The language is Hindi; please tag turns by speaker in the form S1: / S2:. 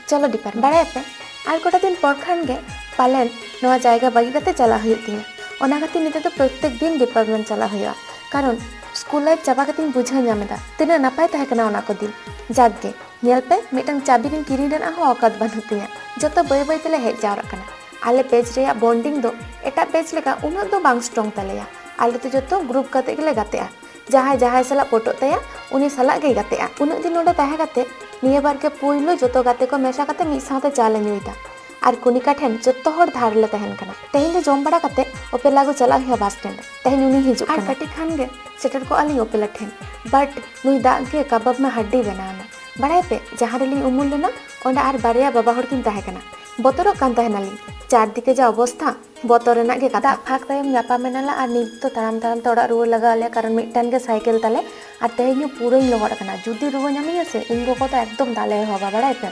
S1: चलो डिपार बड़ा पे और गोटा दिन पर खान गे पालन नवा जायगा बागी कते चला हुई तिया ओना खातिर निते तो प्रत्येक दिन डिपार्टमेंट चला हुआ कारण स्कूल लाइफ चाबा कते बुझा नामेदा तिना नपाय तहे कना ओना को दिन जागे नेल पे मिटन चाबी दिन किरी रेना हो औकात बानु तिया जतो बय बय तेले हेज जावरा कना आले पेज रे बॉन्डिंग दो एटा पेज लेका उना दो बांग स्ट्रॉन्ग तलेया आले तो जतो ग्रुप कते गेले गातेआ जहां जहां सला फोटो तया उनी सला गे गातेआ उना दिन नोडे तहे गाते निया बार के पुइलो जतो गाते को मेशा काते मी साथे चाले नुइदा और कुनिका ठेन जतो हर धार ले तहन कना तेहिन दे जम बड़ा काते ओपेला को चला हुआ बस स्टैंड तेहिन उनी हिजु और कटी खान गे सेटर को आली ओपेला ठेन बट नुई दाग गे कबाब में हड्डी बनाना बड़ाई पे जहां रेली उमुल लेना ओंडा और बारिया बाबा हर किन तहे कना बतरो कान तहनाली चार दिके जा अवस्था बतर ना गे कथा फाक तायम नापा मेनाला और नित तो ताराम ताराम तोड़ा रुआ लगा ले कारण मिटन गे साइकिल ताले और तेहिन पूरा लहर कना जुदी रुआ नामिया से इन गो को तो एकदम दाले होगा बड़ाई पे